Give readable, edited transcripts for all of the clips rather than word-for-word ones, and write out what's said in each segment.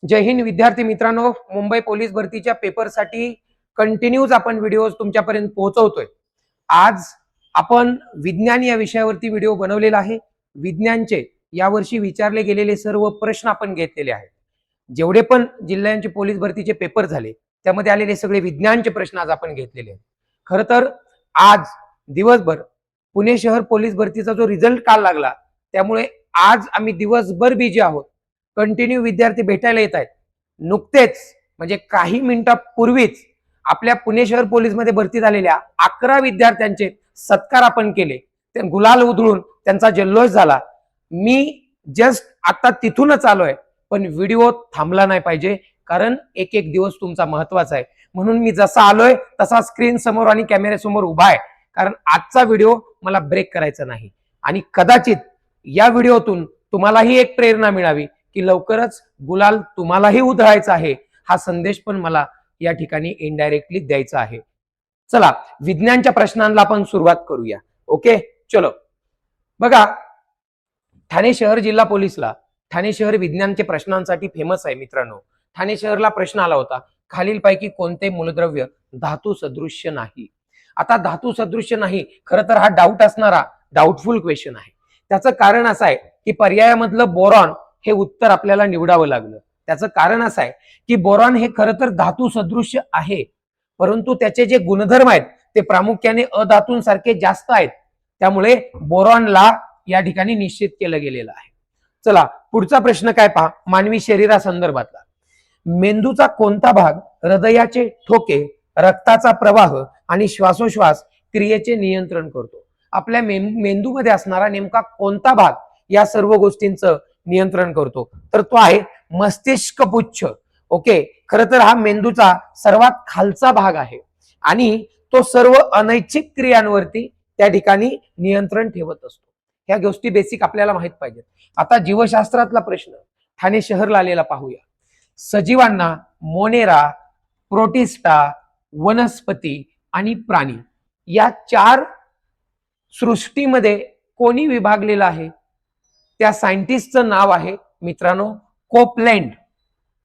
जय हिंद विद्यार्थी मित्रांनो, मुंबई पोलीस भरतीच्या पेपरसाठी कंटिन्यूज आपण व्हिडिओज तुमच्यापर्यंत पोहोचवतोय। आज आपण विज्ञान या विषयावरती व्हिडिओ बनवलेला आहे। विज्ञानचे यावर्षी विचारले गेलेले सर्व प्रश्न आपण घेतलेले आहेत। जेवढे पण जिल्ह्यांचे पोलीस भरतीचे पेपर झाले त्यामध्ये आलेले सगळे विज्ञानचे प्रश्न आज आपण घेतलेले आहेत। खरं तर आज दिवसभर पुणे शहर पोलीस भरतीचा जो रिझल्ट काल लागला त्यामुळे आज आम्ही दिवसभर बिजी आहोत। कंटिन्यू विद्यार्थी भेटायला येत आहेत। नुकतेच म्हणजे काही मिनिटांपूर्वीच आपल्या पुणे शहर पोलीस मध्ये भरती झालेल्या 11 विद्यार्थ्यांचे सत्कार आपण केले। ते गुलाल उधळून त्यांचा जल्लोष झाला। मी जस्ट आता तिथूनच आलोय, पण व्हिडिओ थांबला नाही पाहिजे कारण एक एक दिवस तुमचा महत्वाचा आहे। म्हणून मी जसा आलोय तसा स्क्रीन समोर आणि कॅमेऱ्यासमोर उभा आहे, कारण आजचा व्हिडिओ मला ब्रेक करायचा नाही। आणि कदाचित या व्हिडिओतून तुम्हालाही एक प्रेरणा मिळावी की लवकरच गुलाल तुम्हालाही उधळायचा आहे, हा संदेश पण मला या ठिकाणी इनडायरेक्टली द्यायचा आहे। चला विज्ञानच्या प्रश्नांना आपण सुरुवात करूया। ओके चलो, बघा ठाणे शहर जिल्हा पोलीसला ठाणे शहर विज्ञानच्या प्रश्नांसाठी फेमस आहे। मित्रांनो, ठाणे शहरला प्रश्न आला होता, खालीलपैकी कोणते मूलद्रव्य धातू सदृश्य नाही। आता धातू सदृश्य नाही, खरं तर हा डाऊट असणारा डाऊटफुल क्वेश्चन आहे। त्याचं कारण असं आहे की पर्यायामधलं बोरॉन हे उत्तर आपल्याला निवडावं लागलं। त्याचं कारण असं आहे की बोरॉन हे खरं तर धातू सदृश्य आहे, परंतु त्याचे जे गुणधर्म आहेत ते प्रामुख्याने अधातूंसारखे जास्त आहेत, त्यामुळे बोरॉनला या ठिकाणी निश्चित केलं गेलेलं आहे। चला पुढचा प्रश्न काय पहा, मानवी शरीरासंदर्भातला। मेंदूचा कोणता भाग हृदयाचे ठोके, रक्ताचा प्रवाह आणि श्वासोश्वास क्रियेचे नियंत्रण करतो? आपल्या मेंदूमध्ये असणारा नेमका कोणता भाग या सर्व गोष्टींचं नियंत्रण करतो? तर तो आहे मस्तिष्क पुच्छ। ओके, खरं तर हा मेंदूचा सर्वात खालचा भाग आहे आणि तो सर्व अनैच्छिक क्रियांवरती त्या ठिकाणी नियंत्रण ठेवत असतो। ह्या गोष्टी बेसिक आपल्याला माहित पाहिजेत। आता जीवशास्त्रातला प्रश्न ठाणे शहरला आलेला पाहूया। सजीवांना मोनेरा, प्रोटिस्टा, वनस्पती आणि प्राणी या 4 सृष्टीमध्ये कोणी विभागलेलं आहे? त्या सायंटिस्टचं नाव आहे मित्रांनो कोपलँड।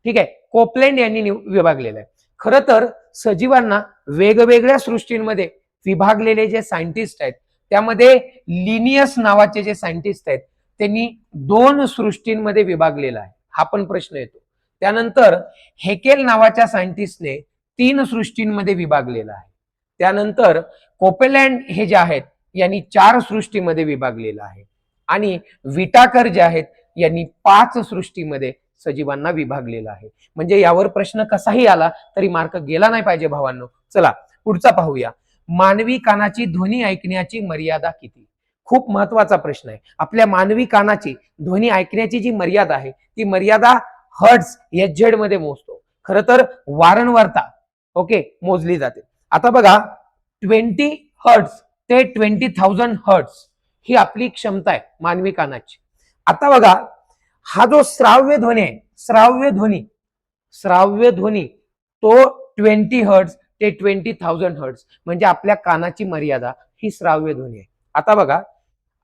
ठीक आहे, कोपलँड यांनी विभागलेलं आहे। खरं तर सजीवांना वेगवेगळ्या सृष्टींमध्ये विभागलेले जे सायंटिस्ट आहेत त्यामध्ये लिनियस नावाचे जे सायंटिस्ट आहेत त्यांनी 2 सृष्टींमध्ये विभागलेला आहे, हा पण प्रश्न येतो। त्यानंतर हेकेल नावाच्या सायंटिस्टने 3 सृष्टींमध्ये विभागलेला आहे। त्यानंतर कोपलँड हे जे आहेत यांनी 4 सृष्टीमध्ये विभागलेला आहे आणि विटाकर जे आहेत यांनी 5 सृष्टीमध्ये सजीवांना विभागलेला आहे। म्हणजे यावर प्रश्न कसाही आला तरी मार्क गेला नाही पाहिजे भावांनो। चला पुढचा पाहूया, मानवी कानाची ध्वनी ऐकण्याची मर्यादा किती? खूप महत्वाचा प्रश्न आहे। आपल्या मानवी कानाची ध्वनी ऐकण्याची जी मर्यादा आहे ती मर्यादा हर्ट्झ HZ मध्ये मोजतो। खरं तर वारंवारता ओके मोजली जाते। आता बघा 20 हर्ट्झ ते 20,000 हर्ट्झ ही आपली क्षमता आहे मानवी कानाची। आता बघा हा जो श्राव्य ध्वनी आहे, श्राव्य ध्वनी तो 20 हर्ट्झ ते 20,000 हर्ट्झ म्हणजे आपल्या कानाची मर्यादा ही श्राव्य ध्वनी आहे। आता बघा,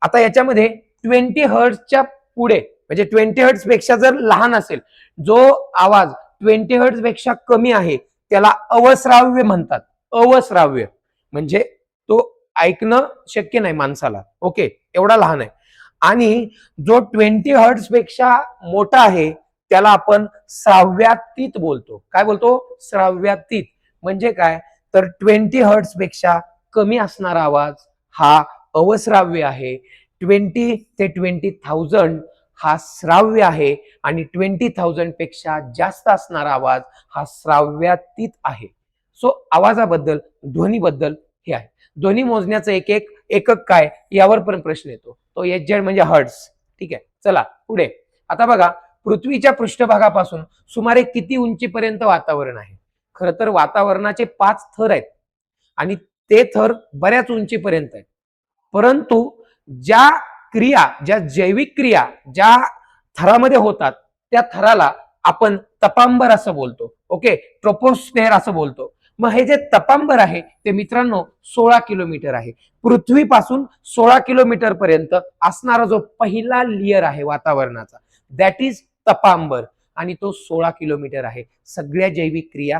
आता याच्यामध्ये 20 हर्ट्झच्या पुढे म्हणजे 20 हर्ट्झ पेक्षा जर लहान असेल, जो आवाज 20 हर्ट्झ पेक्षा कमी आहे त्याला अवश्राव्य म्हणतात। अवश्राव्य म्हणजे तो ऐकणं शक्य नाही माणसाला, ओके एवढा लहान आहे। आणि जो 20 हर्ट्झ पेक्षा मोठा आहे त्याला आपण श्राव्यातीत बोलतो। काय बोलतो? श्राव्यातीत म्हणजे काय? तर 20 हर्ट्झ पेक्षा कमी असणारा आवाज हा अवश्राव्य आहे, 20 ते 20,000 हा श्राव्य आहे आणि 20,000 पेक्षा जास्त असणारा आवाज हा श्राव्यातीत आहे। सो आवाजाबद्दल, ध्वनीबद्दल हे आहे। ध्वनी मोजण्याचं एकक काय यावर पण प्रश्न येतो, तो HZ म्हणजे हर्ट्झ। ठीक आहे, चला पुढे। आता बघा पृथ्वीच्या पृष्ठभागापासून सुमारे किती उंचीपर्यंत वातावरण आहे? खरं तर वातावरणाचे 5 थर आहेत आणि ते थर बऱ्याच उंचीपर्यंत आहेत, परंतु ज्या जैविक क्रिया ज्या थरामध्ये होतात त्या थराला आपण तपांबर असं बोलतो। ओके, ट्रोपोस्फेअर असं बोलतो। मग हे जे तपांबर आहे ते मित्रांनो 16 किलोमीटर आहे। पृथ्वीपासून 16 किलोमीटर पर्यंत असणारा जो पहिला लेयर आहे वातावरणाचा दॅट इज तपांबर। आणि तो 16 किलोमीटर आहे. सगळ्या जैविक क्रिया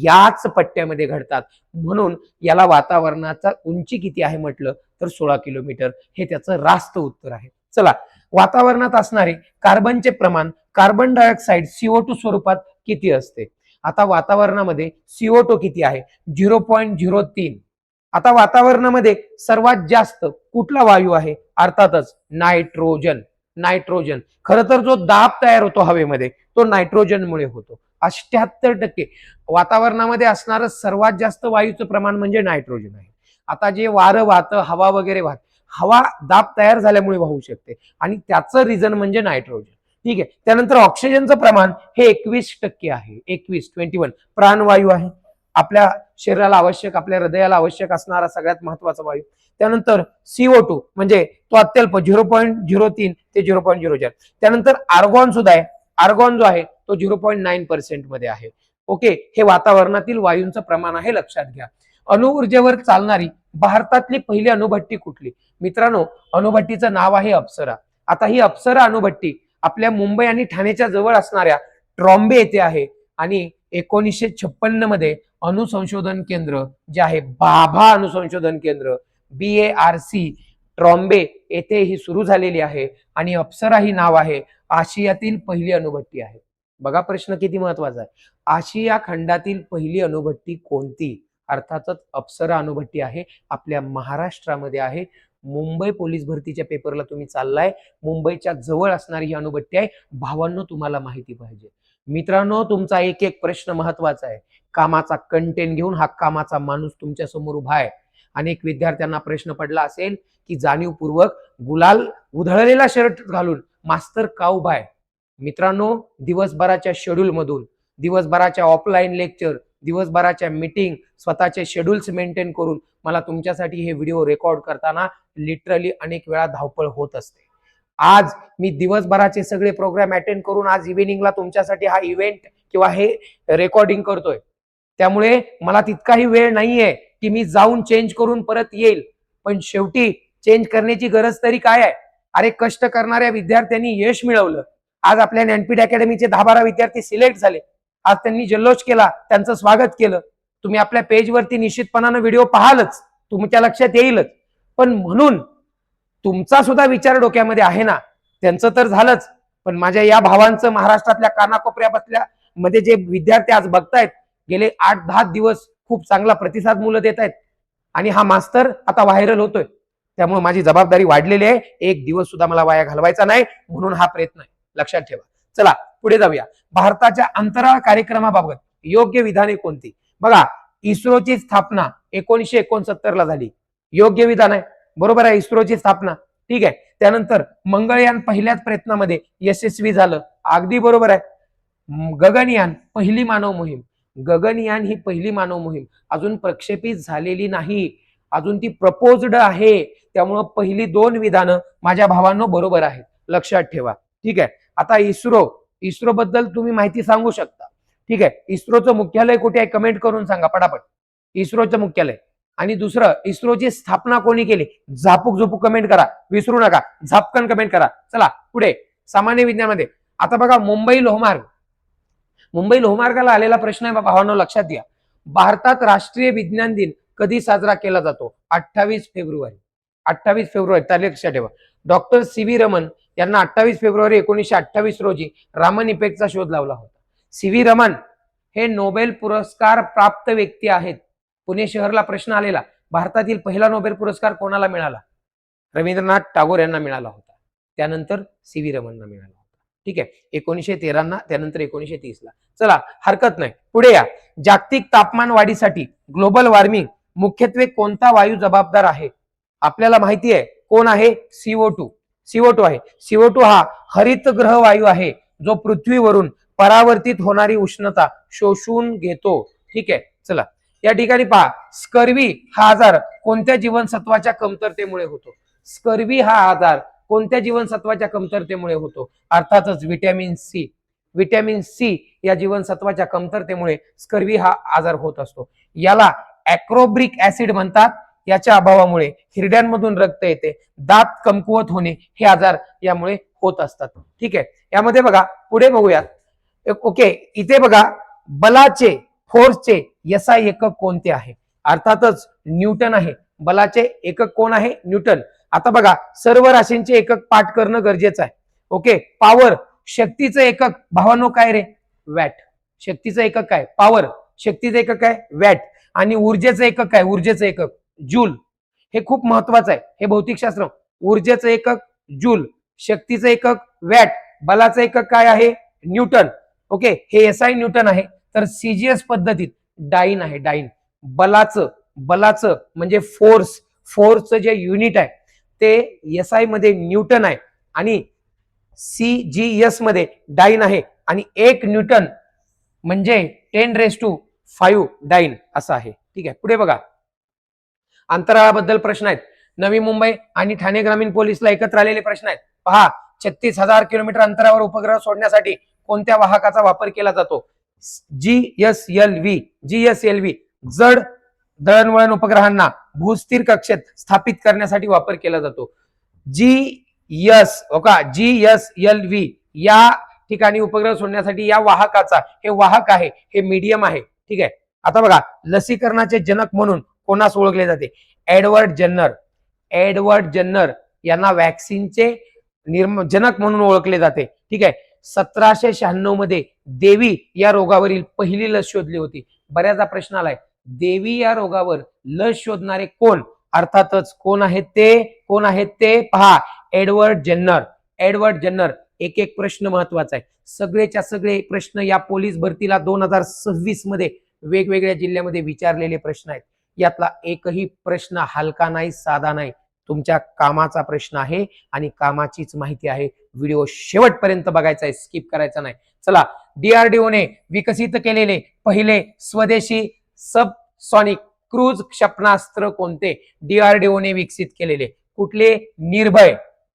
याच पट्ट्यामध्ये घडतात, म्हणून याला वातावरणाचा उंची किती आहे म्हटलं तर 16 किलोमीटर हे त्याचं रास्त उत्तर आहे. चला, वातावरणात असणारे कार्बनचे प्रमाण, कार्बन डायऑक्साईड CO2 स्वरूपात किती असते? आता वातावरणामध्ये CO2 किती आहे? 0.03. आता वातावरणामध्ये सर्वात जास्त कुठला वायू आहे? अर्थातच नायट्रोजन. नायट्रोजन. खरं तर जो दाब तयार होतो हवेमध्ये तो नायट्रोजनमुळे होतो. 78% वातावरणामध्ये असणारं सर्वात जास्त वायूचं प्रमाण म्हणजे नायट्रोजन आहे. आता जे वारं वाहतं, हवा वगैरे वाहत, हवा दाब तयार झाल्यामुळे वाहू शकते आणि त्याचं रिझन म्हणजे नायट्रोजन. ठीक आहे. त्यानंतर ऑक्सिजनचं प्रमाण हे 21% आहे. 21 प्राणवायू आहे. आपल्या शरीराला आवश्यक, आपल्या हृदयाला आवश्यक असणारा सगळ्यात महत्वाचा वायू. त्यानंतर CO2 म्हणजे तो अत्यल्प 0.03 ते 0.04. त्यानंतर आर्गॉन सुद्धा आहे. आर्गॉन जो आहे तो 0.9% मध्ये आहे. ओके, हे वातावरणातील वायूंचं प्रमाण आहे, लक्षात घ्या. अणुऊर्जेवर चालणारी भारतातली पहिली अणुभट्टी कुठली? मित्रांनो, अणुभट्टीचं नाव आहे अप्सरा. आता ही अप्सरा अणुभट्टी आपल्या मुंबई आणि ठाण्याच्या जवळ असणाऱ्या ट्रॉम्बे येथे आहे आणि 1956 मध्ये अणुसंशोधन केंद्र जे आहे भाभा अणुसंशोधन केंद्र BARC ट्रॉम्बे येथे ही सुरू झालेली आहे आणि अप्सरा ही नाव आहे. आशियातील पहिली अणुभट्टी आहे. बघा प्रश्न किती महत्वाचा आहे. आशिया खंडातील पहिली अणुभट्टी कोणती? अर्थातच अप्सरा अणुभट्टी आहे. आपल्या महाराष्ट्रामध्ये आहे. मुंबई पोलीस भरतीच्या पेपरला तुम्ही चाललाय, मुंबईच्या जवळ असणारी ही अणुभट्टी आहे. भावांनो, तुम्हाला माहिती पाहिजे. मित्रांनो, तुमचा एक एक प्रश्न महत्वाचा आहे. कामाचा कंटेंट घेऊन हा कामाचा माणूस तुमच्या समोर उभा आहे. अनेक विद्यार्थ्यांना प्रश्न पडला असेल की जाणीवपूर्वक गुलाल उधळलेला शर्ट घालून मास्तर का उभा आहे? मित्रांनो, दिवसभराच्या शेड्यूल मधून, दिवसभराच्या ऑफलाईन लेक्चर, दिवसभराच्या मीटिंग, स्वतःचे शेड्यूल्स मेंटेन करून मला तुमच्यासाठी हे व्हिडिओ रेकॉर्ड करताना लिटरली अनेक वेळा धावपळ होत असते. आज मी दिवसभराचे सगळे प्रोग्राम अटेंड करून आज इव्हिनिंगला तुमच्यासाठी हा इव्हेंट किंवा हे रेकॉर्डिंग करतोय. त्यामुळे मला तितकाही वेळ नाहीये की मी जाऊन चेंज करून परत येईल. पण शेवटी चेंज करण्याची गरज तरी काय आहे? अरे, कष्ट करणाऱ्या विद्यार्थ्यांनी यश मिळवलं. आज आपल्या ज्ञानपीठ अकॅडमीचे 10-12 विद्यार्थी सिलेक्ट झाले. आज त्यांनी जल्लोष केला, त्यांचं स्वागत केलं. तुम्ही आपल्या पेजवरती निश्चितपणानं व्हिडिओ पाहालच, तुमच्या लक्षात येईलच. पण म्हणून तुमचा सुद्धा विचार डोक्यामध्ये आहे ना, त्यांचं तर झालंच, पण माझ्या या भावांचं महाराष्ट्रातल्या कानाकोपऱ्यातल्या मध्ये जे विद्यार्थी आज बघतायत, गेले 8-10 दिवस खूप चांगला प्रतिसाद मुलं देत आहेत आणि हा मास्तर आता व्हायरल होतोय. त्यामुळे माझी जबाबदारी वाढलेली आहे. एक दिवस सुद्धा मला वाया घालवायचा नाही, म्हणून हा प्रयत्न आहे, लक्षात ठेवा. चला पुढे जाऊया. भारताच्या अंतराळ कार्यक्रमाबाबत योग्य विधाने कोणती? बघा, इस्रोची स्थापना 1969 ला झाली. योग्य विधान आहे, बरोबर आहे, इस्रोची स्थापना. ठीक आहे. त्यानंतर मंगळयान पहिल्याच प्रयत्नामध्ये यशस्वी झालं, अगदी बरोबर आहे. गगनयान पहिली मानव मोहीम, गगनयान ही पहिली मानव मोहीम अजून प्रक्षेपित झालेली नाही, अजून ती प्रपोज्ड आहे. त्यामुळं पहिली 2 विधानं माझ्या भावांनो बरोबर आहेत, लक्षात ठेवा. ठीक आहे. आता इस्रो बद्दल तुम्ही माहिती सांगू शकता. ठीक आहे. इस्रोचं मुख्यालय कुठे आहे? कमेंट करून सांगा पटापट. इस्रोचं मुख्यालय. आणि दुसरं, इस्रोची स्थापना कोणी केली? झोपूक कमेंट करा, विसरू नका, झापकन कमेंट करा. चला पुढे. सामान्य विज्ञानामध्ये आता बघा, मुंबई लोहमार्गाला आलेला प्रश्न आहे भावांनो, लक्षात घ्या. भारतात राष्ट्रीय विज्ञान दिन कधी साजरा केला जातो? 28 फेब्रुवारी. 28 फेब्रुवारी तारीख लक्षात ठेवा. डॉक्टर CV रमन यांना 28 फेब्रुवारी 1928 रोजी रामन इफेक्टचा शोध लावला होता. CV रमन हे नोबेल पुरस्कार प्राप्त व्यक्ती आहेत. पुणे शहरला प्रश्न आलेला, भारतातील पहिला नोबेल पुरस्कार कोणाला मिळाला? रवींद्रनाथ टागोर यांना मिळाला होता. त्यानंतर CV रमनना मिळाला होता. ठीक आहे. 1913 त्यानंतर 1930 चला, हरकत नाही, पुढे या. जागतिक तापमान वाढीसाठी ग्लोबल वॉर्मिंग मुख्यत्वे कोणता वायू जबाबदार आहे? आपल्याला माहिती आहे कोण आहे? CO2 आहे. CO2 हा हरितगृह वायू आहे, जो पृथ्वीवरून परावर्तित होणारी उष्णता शोषून घेतो. ठीक आहे. चला, या ठिकाणी पहा, स्कर्वी हा आजार कोणत्या जीवनसत्वाच्या कमतरतेमुळे होतो? स्कर्वी हा आजार कोणत्या जीवनसत्वाच्या कमतरतेमुळे होतो? अर्थातच विटॅमिन सी. विटॅमिन सी या जीवनसत्वाच्या कमतरतेमुळे स्कर्वी हा आजार होत असतो. याला ऍक्रोब्रिक ऍसिड म्हणतात. याच्या अभावामुळे हिरड्यांमधून रक्त येते, दात कमकुवत होणे हे आजार यामुळे होत असतात. ठीक आहे. यामध्ये बघा, पुढे बघूयात. ओके, इथे बघा बलाचे फोर्सचे SI एकक कोणते आहे? अर्थातच न्यूटन आहे. बलाचे एकक कोण आहे? न्यूटन. आता बघा सर्व राशींचे एकक पाठ करणं गरजेचं आहे. ओके, पॉवर शक्तीचं एकक भावानो काय रे? वॅट. शक्तीचं एकक काय? पॉवर. शक्तीचं एकक काय? वॅट. आणि ऊर्जेचं एकक काय? ऊर्जेचं एकक जूल. हे खूप महत्वाचं आहे, हे भौतिकशास्त्र. ऊर्जेचं एकक जूल, शक्तीचं एकक वॅट, बलाचं एकक काय आहे? न्यूटन. ओके, हे SI न्यूटन आहे. तर CGS पद्धतीत डाईन आहे. डाईन बलाचं म्हणजे फोर्सचं जे युनिट आहे ते SI मध्ये न्यूटन आहे आणि CGS मध्ये डाईन आहे. आणि 1 न्यूटन म्हणजे 10⁵ डाईन असं आहे. ठीक आहे, पुढे बघा. अंतराळाबद्दल प्रश्न आहेत. नवी मुंबई आणि ठाणे ग्रामीण पोलीसला एकत्र आलेले प्रश्न आहेत. पहा, 36,000 किलोमीटर अंतरावर उपग्रह सोडण्यासाठी कोणत्या वाहकाचा वापर केला जातो? GSLV जड दळणवळण उपग्रहांना भूस्थिर कक्षेत स्थापित करण्यासाठी वापर केला जातो. GSLV या ठिकाणी उपग्रह सोडण्यासाठी या वाहकाचा, हे वाहक आहे, हे मीडियम आहे. ठीक आहे. आता बघा, लसीकरणाचे जनक म्हणून कोणास ओळखले जाते? एडवर्ड जन्नर यांना वॅक्सिनचे जनक म्हणून ओळखले जाते. ठीक आहे. 1796 मध्ये देवी या रोगावरील पहिली लस शोधली होती. बऱ्याचदा प्रश्न आलाय, देवी या रोगावर लस शोधणारे कोण? अर्थातच कोण आहेत ते? पहा, एडवर्ड जन्नर. एक प्रश्न महत्वाचा आहे. सगळेच्या सगळे प्रश्न या पोलीस भरतीला 2026 मध्ये वेगवेगळ्या जिल्ह्यामध्ये विचारलेले प्रश्न आहेत. यातला एकही प्रश्न हलका नाही, साधा नाही. तुमच्या कामाचा प्रश्न आहे आणि कामाचीच माहिती आहे. व्हिडिओ शेवटपर्यंत बघायचा आहे, स्किप करायचा नाही. चला, DRDOने विकसित केलेले पहिले स्वदेशी सबसॉनिक क्रूज क्षेपणास्त्र कोणते? DRDOने विकसित केलेले. कुठले? निर्भय.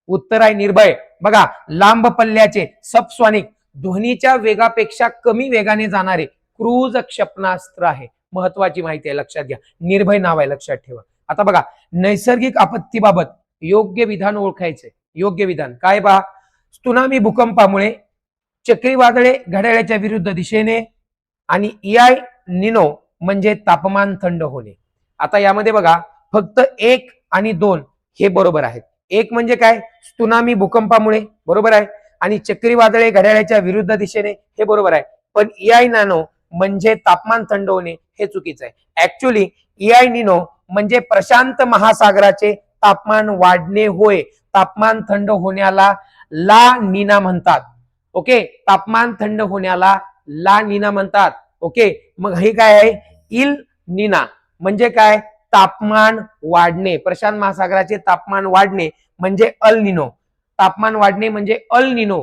उत्तर आहे निर्भय. बघा, लांब पल्ल्याचे सबसॉनिक ध्वनीच्या वेगापेक्षा कमी वेगाने जाणारे क्रूज क्षेपणास्त्र आहे. महत्वाची माहिती आहे, लक्षात घ्या. निर्भय नाव आहे, लक्षात ठेवा. आता बघा, नैसर्गिक आपत्तीबाबत योग्य विधान ओळखायचे. योग्य विधान काय? पहा, त्सुनामी भूकंपामुळे, चक्रीवादळे घड्याळाच्या विरुद्ध दिशेने, आणि EI निनो म्हणजे तापमान थंड होणे. आता यामध्ये बघा, फक्त 1 आणि 2 हे बरोबर आहेत. 1 म्हणजे काय? त्सुनामी भूकंपामुळे, बरोबर आहे. आणि चक्रीवादळे घड्याळाच्या विरुद्ध दिशेने, हे बरोबर आहे. पण EI नानो म्हणजे तापमान थंड होणे, हे चुकीचं आहे. ऍक्च्युअली EI निनो म्हणजे प्रशांत महासागराचे तापमान वाढणे होय. तापमान थंड होण्याला ला नीना म्हणतात. ओके, तापमान थंड होण्याला ला नीना म्हणतात. ओके, मग हे काय आहे? इल नीना म्हणजे काय? तापमान वाढणे. प्रशांत महासागराचे तापमान वाढणे म्हणजे अल निनो. तापमान वाढणे म्हणजे अल निनो.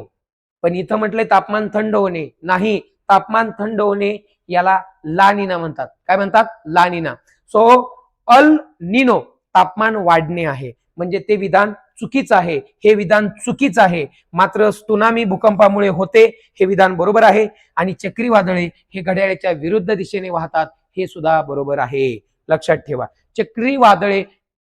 पण इथं म्हटलंय तापमान थंड होणे. नाही, तापमान थंड होणे याला ला नीना म्हणतात. काय म्हणतात? ला नीना. सो अल निनो तापमान वाढणे आहे, म्हणजे ते विधान चुकीचं आहे. हे विधान चुकीचं आहे. मात्र त्सुनामी भूकंपामुळे होते, हे विधान बरोबर आहे. आणि चक्रीवादळे हे घड्याळाच्या विरुद्ध दिशेने वाहतात, हे सुद्धा बरोबर आहे. लक्षात ठेवा. चक्रीवादळे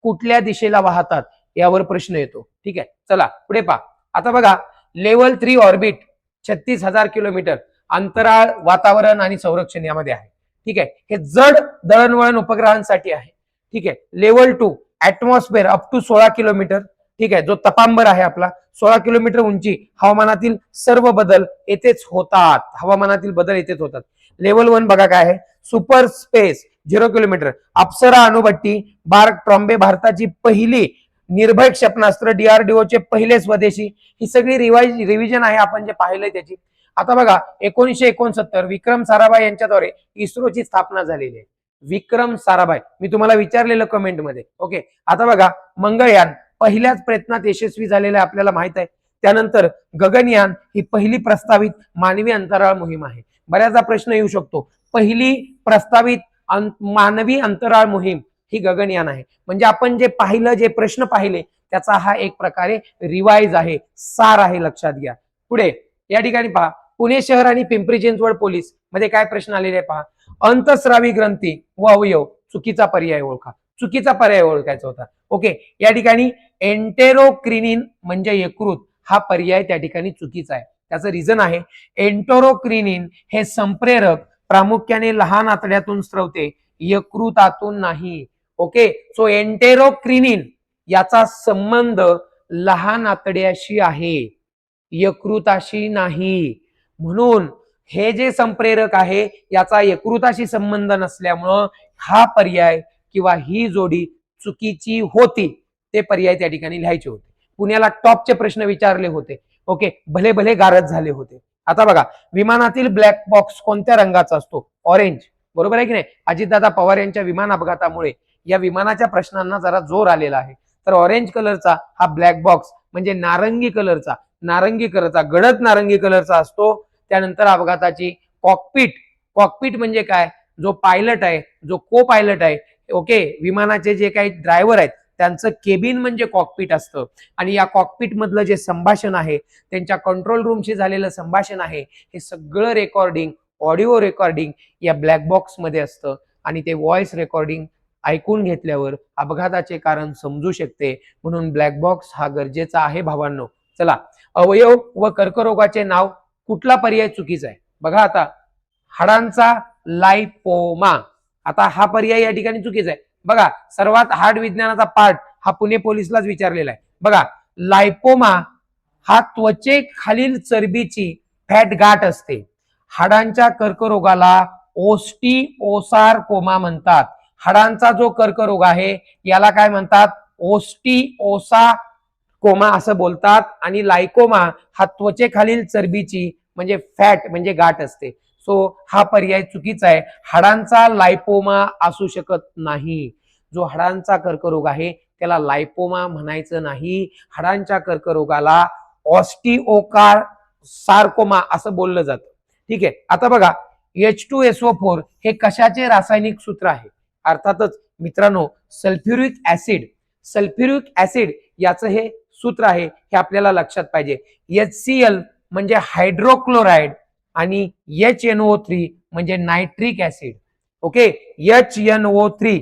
कुठल्या दिशेला वाहतात यावर प्रश्न येतो. ठीक आहे, चला पुढे पहा. आता बघा, लेव्हल 3 ऑर्बिट 36,000 किलोमीटर अंतराळ, वातावरण आणि संरक्षण यामध्ये आहे. ठीक आहे, हे जड दळणवळण उपग्रहांसाठी आहे. ठीक आहे. Level 2 atmosphere up to 16 kilometre. ठीक आहे, जो तपांबर आहे आपला, 16 किलोमीटर उंची. हवामानातील सर्व बदल येथेच होतात. लेव्हल 1 बघा काय आहे? Super space 0 kilometre. अप्सरा अणुभट्टी, बार्क ट्रॉम्बे भारताची पहिली निर्भय क्षेपणास्त्र, DRDOचे पहिले स्वदेशी. ही सगळी रिव्हिजन आहे आपण जे पाहिलंय त्याची. आता बघा, 1969 विक्रम साराभाई यांच्याद्वारे इस्रोची स्थापना झालेली आहे. विक्रम साराभाई, मी तुम्हाला विचारलेलं कमेंट मध्ये. ओके, आता बघा, मंगळयान पहिल्याच प्रयत्नात यशस्वी झालेलं आहे, आपल्याला माहित आहे. त्यानंतर गगनयान ही पहिली प्रस्तावित मानवी अंतराळ मोहीम आहे. बऱ्याचदा प्रश्न येऊ शकतो, पहिली प्रस्तावित मानवी अंतराळ मोहीम ही गगनयान आहे. म्हणजे आपण जे पाहिलं, जे प्रश्न पाहिले, त्याचा हा एक प्रकारे रिवाइज आहे, सार आहे. लक्षात घ्या. पुढे या ठिकाणी पहा, पुणे शहर आणि पिंपरी चिंचवड पोलीस मध्ये काय प्रश्न आलेले आहे पहा. अंतस्रावी ग्रंथी व अवयव, चुकीचा पर्याय ओळखा. चुकीचा पर्याय ओळखायचा होता. ओके, या ठिकाणी एंटेरोक्रिनिन म्हणजे यकृत, हा पर्याय त्या ठिकाणी चुकीचा आहे. त्याचं रिझन आहे एंटरोक्रिनिन हे संप्रेरक प्रामुख्याने लहान आतड्यातून स्रवते, यकृतातून नाही. ओके, सो एंटेरोक्रिनिन याचा संबंध लहान आतड्याशी आहे, यकृताशी नाही. म्हणून हे जे संप्रेरक आहे याचा यकृताशी संबंध नसल्यामुळं हा पर्याय किंवा ही जोडी चुकीची होती. ते पर्याय त्या ठिकाणी लिहायचे होते. पुण्याला टॉपचे प्रश्न विचारले होते. ओके, भले भले गारद झाले होते. आता बघा, विमानातील ब्लॅक बॉक्स कोणत्या रंगाचा असतो? ऑरेंज. बरोबर आहे की नाही? अजितदादा पवार यांच्या विमान अपघातामुळे या विमानाच्या प्रश्नांना जरा जोर आलेला आहे. तर ऑरेंज कलरचा हा ब्लॅक बॉक्स म्हणजे नारंगी कलरचा गडद नारंगी कलरचा असतो. त्यानंतर अपघाताची कॉकपिट म्हणजे काय? जो पायलट आहे, जो को पायलट आहे, ओके, विमानाचे जे काही ड्रायव्हर आहेत त्यांचं केबिन म्हणजे कॉकपिट असतं. आणि या कॉकपिट मधलं जे संभाषण आहे, त्यांच्या कंट्रोल रूमशी झालेलं संभाषण आहे, हे सगळं रेकॉर्डिंग, ऑडिओ रेकॉर्डिंग या ब्लॅक बॉक्स मध्ये असतं. आणि ते व्हॉइस रेकॉर्डिंग ऐकून घेतल्यावर अपघाताचे कारण समजू शकते. म्हणून ब्लॅक बॉक्स हा गरजेचा आहे भावांनो. चला, अवयव व कर्करोगाचे नाव, कुठला पर्याय चुकीचा आहे? बघा आता, हाडांचा लाइपोमा, आता हा पर्याय या ठिकाणी चुकीचा आहे. बघा, सर्वात हार्ड विज्ञानाचा पार्ट हा पुणे पोलिसलाच विचारलेला आहे. बघा, लाइपोमा हा त्वचेखालील चरबीची फॅट गाठ असते. हाडांच्या कर्करोगाला ओस्टिओसारकोमा म्हणतात. हाडांचा जो कर्करोग आहे याला काय म्हणतात? ओस्टिओसारकोमा असं बोलतात. आणि लाइकोमा हा त्वचेखालील चरबीची म्हणजे फॅट म्हणजे गाठ असते. सो हा पर्याय चुकीचा आहे. हाडांचा लाइपोमा असू शकत नाही. जो हाडांचा कर्करोग आहे त्याला लाइपोमा म्हणायचं नाही. हाडांच्या कर्करोगाला ऑस्टिओसारकोमा असं बोललं जातं. ठीक आहे. आता बघा, H2SO4 हे कशाचे रासायनिक सूत्र आहे? अर्थातच मित्रांनो, सल्फ्युरिक ऍसिड याचं हे सूत्र आहे, हे आपल्याला लक्षात पाहिजे. HCl म्हणजे हायड्रोक्लोराइड आणि HNO3 म्हणजे नायट्रिक ऍसिड. ओके, HNO3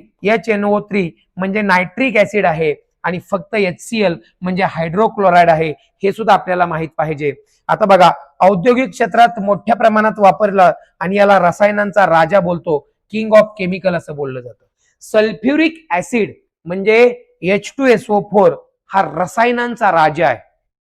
म्हणजे नायट्रिक ऍसिड आहे आणि फक्त HCl म्हणजे हायड्रोक्लोराइड आहे, हे सुद्धा आपल्याला माहित पाहिजे. आता बघा, औद्योगिक क्षेत्रात मोठ्या प्रमाणात वापरला आणि याला रसायनांचा राजा बोलतो, किंग ऑफ केमिकल असं बोललं जातं. सल्फ्युरिक ऍसिड म्हणजे H2SO4 हा रसायनांचा राजा आहे,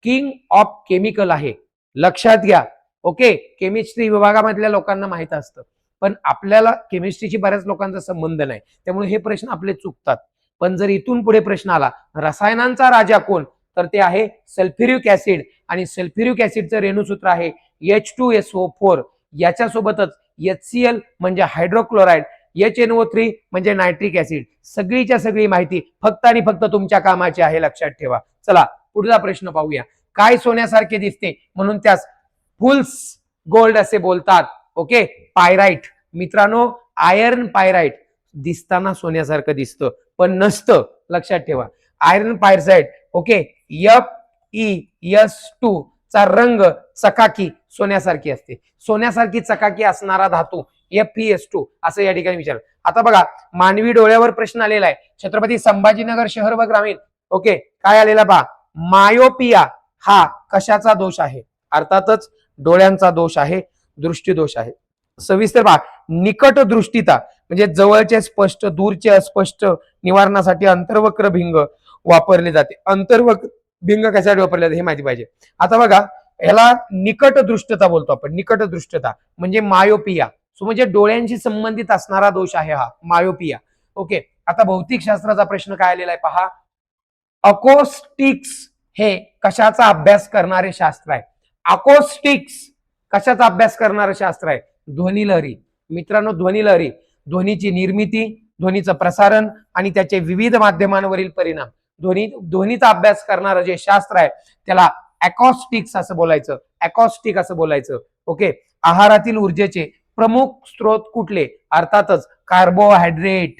किंग ऑफ केमिकल आहे. लक्षात घ्या. ओके, केमिस्ट्री विभागामधल्या लोकांना माहित असतं, पण आपल्याला केमिस्ट्रीशी बऱ्याच लोकांचा संबंध नाही, त्यामुळे हे प्रश्न आपले चुकतात. पण जर इथून पुढे प्रश्न आला रसायनांचा राजा कोण, तर ते आहे सल्फ्युरिक ऍसिड. आणि सल्फ्युरिक ऍसिडचं रेणुसूत्र आहे H2SO4. याच्यासोबतच HCl म्हणजे हायड्रोक्लोराइड, HNO3 म्हणजे नायट्रिक ऍसिड. सगळीच्या सगळी माहिती फक्त आणि फक्त तुमच्या कामाची आहे, लक्षात ठेवा. चला, पुढचा प्रश्न पाहूया. काय सोन्यासारखे दिसते म्हणून त्यास फुल्स गोल्ड असे बोलतात? Okay, pyrite. मित्रांनो, आयर्न पायराइट दिसताना सोन्यासारखं दिसतं पण नसतं, लक्षात ठेवा. आयर्न पायराइट, ओके, FeS2 चा रंग चकाकी सोन्यासारखी असते. सोन्यासारखी चकाकी असणारा धातू FeS2 असं या ठिकाणी विचार. आता बघा, मानवी डोळ्यावर प्रश्न आलेला आहे. छत्रपती संभाजीनगर शहर व ग्रामीण. ओके, काय आलेला पहा, मायोपिया हा कशाचा दोष आहे? अर्थातच डोळ्यांचा दोष आहे, दृष्टी दोष आहे. सविस्तर पहा, निकट दृष्टिता म्हणजे जवळचे स्पष्ट, दूरचे अस्पष्ट निवारणासाठी अंतर्वक्र भिंग वापरले जाते. अंतर्वक्र भिंग कशासाठी वापरले जाते हे माहिती पाहिजे. आता बघा, याला निकट दृष्टता बोलतो आपण. निकट दृष्टता म्हणजे मायोपिया, सो म्हणजे डोळ्यांशी संबंधित असणारा दोष आहे हा मायोपिया. ओके, आता भौतिक शास्त्राचा प्रश्न काय आलेला आहे पहा. अकोस्टिक्स हे कशाचा अभ्यास करणारे शास्त्र आहे? अकोस्टिक्स कशाचा अभ्यास करणारे शास्त्र आहे? ध्वनिलहरी. मित्रांनो, ध्वनिलहरी, ध्वनीची निर्मिती, ध्वनीचं प्रसारण आणि त्याचे विविध माध्यमांवरील परिणाम, ध्वनीचा अभ्यास करणारं जे शास्त्र आहे त्याला अकॉस्टिक्स असं बोलायचं, अकॉस्टिक असं बोलायचं. ओके, आहारातील ऊर्जेचे प्रमुख स्रोत कुठले? अर्थातच कार्बोहायड्रेट.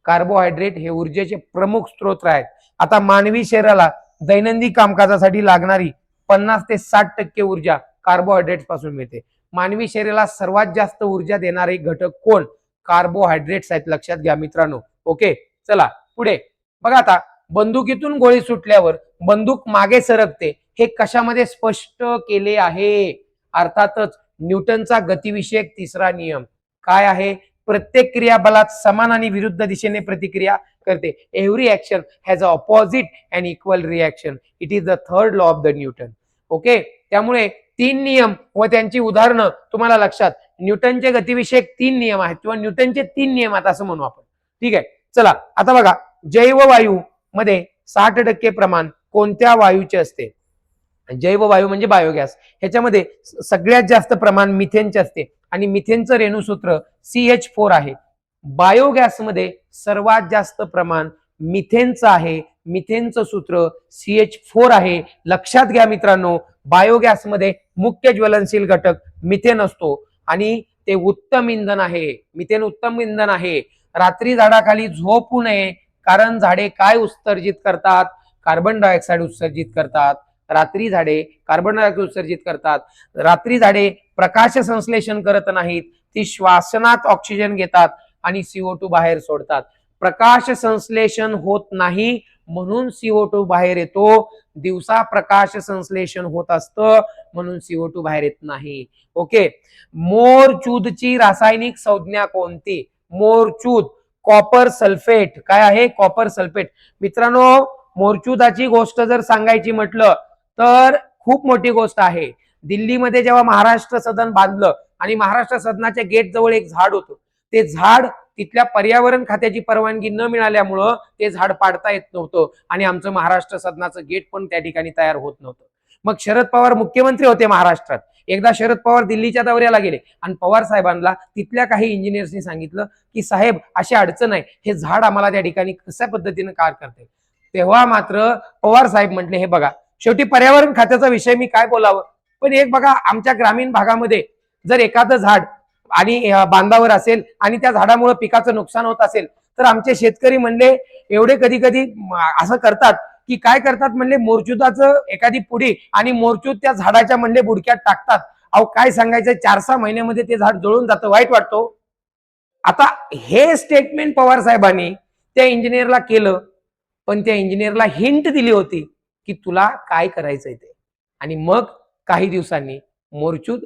कार्बोहायड्रेट हे ऊर्जेचे प्रमुख स्रोत आहेत. आता मानवी शरीराला दैनंदिन कामकाजासाठी लागणारी 50 ते 60% ऊर्जा कार्बोहायड्रेट्स पासून मिळते. मानवी शरीराला सर्वात जास्त ऊर्जा देणारे घटक कोण? कार्बोहायड्रेट्स आहेत, लक्षात घ्या मित्रांनो. ओके, चला पुढे बघा. आता बंदुकीतून गोळी सुटल्यावर बंदूक मागे सरकते हे कशामध्ये स्पष्ट केले आहे? अर्थातच न्यूटनचा गतिविषयक तिसरा नियम काय आहे? प्रत्येक क्रियाबलात समान आणि विरुद्ध दिशेने प्रतिक्रिया करते. Every action has a opposite and equal reaction. It is the third law of the Newton. Okay, त्यामुळे 3 नियम व त्यांची उदाहरणं तुम्हाला लक्षात. न्यूटनचे गतिविषयक 3 नियम आहेत किंवा न्यूटनचे 3 नियम आहेत असं म्हणू आपण. ठीक आहे, चला आता बघा, जैववायू मध्ये 60% प्रमाण कोणत्या वायूचे असते? जैववायू म्हणजे बायोगॅस. ह्याच्यामध्ये सगळ्यात जास्त प्रमाण मिथेनचे असते आणि मिथेनचं रेणुसूत्र CH4 आहे. बायोगॅसमध्ये सर्वात जास्त प्रमाण मिथेनचं आहे. मिथेनचं सूत्र CH4 आहे. लक्षात घ्या मित्रांनो, बायोगॅसमध्ये मुख्य ज्वलनशील घटक मिथेन असतो आणि ते उत्तम इंधन आहे. मिथेन उत्तम इंधन आहे. रात्री झाडाखाली झोपू नये, कारण झाडे काय उत्सर्जित करतात? कार्बन डायऑक्साईड उत्सर्जित करतात. रात्री झाडे कार्बन डायऑक्साईड उत्सर्जित करतात. रात्री झाडे प्रकाश संश्लेषण करत नाहीत, ती श्वासनात ऑक्सिजन घेतात आणि CO2 बाहेर सोडतात. प्रकाश संश्लेषण होत नाही म्हणून CO2 बाहेर येतो. दिवसा प्रकाश संश्लेषण होत असतं म्हणून CO2 बाहेर येत नाही. ओके, मोरचूदची रासायनिक संज्ञा कोणती? मोरचूद कॉपर सल्फेट. काय आहे? Copper sulphate. मित्रांनो, मोरचुदाची गोष्ट जर सांगायची म्हटलं तर खूप मोठी गोष्ट आहे. दिल्लीमध्ये जेव्हा महाराष्ट्र सदन बांधलं आणि महाराष्ट्र सदनाच्या गेट जवळ एक झाड होतं, ते झाड तिथल्या पर्यावरण खात्याची परवानगी न मिळाल्यामुळं ते झाड पाडता येत नव्हतं आणि आमचं महाराष्ट्र सदनाचं गेट पण त्या ठिकाणी तयार होत नव्हतं. मग शरद पवार मुख्यमंत्री होते महाराष्ट्रात. एकदा शरद पवार दिल्लीच्या दौऱ्याला गेले आणि पवार साहेबांना तिथल्या काही इंजिनियर्सनी सांगितलं की साहेब, अशी अडचण आहे, हे झाड आम्हाला त्या ठिकाणी कशा पद्धतीने कार्य करते. तेव्हा मात्र पवार साहेब म्हटले, हे बघा, शेवटी पर्यावरण खात्याचा विषय मी काय बोलावं, पण एक बघा, आमच्या ग्रामीण भागामध्ये जर एखादं झाड आणि बांधावर असेल आणि त्या झाडामुळे पिकाचं नुकसान होत असेल तर आमचे शेतकरी म्हणले एवढे कधी कधी असं करतात की काय करतात म्हणले, मोरचुदाचं एखादी पुडी आणि मोरचूद त्या झाडाच्या म्हणले बुडक्यात टाकतात. अहो काय सांगायचं, 4-6 महिन्यामध्ये ते झाड जळून जातं. वाईट वाटतो. आता हे स्टेटमेंट पवार साहेबांनी त्या इंजिनियरला केलं, पण त्या इंजिनियरला हिंट दिली होती की तुला काय करायचंय ते. आणि मग काही दिवसांनी मोरचूद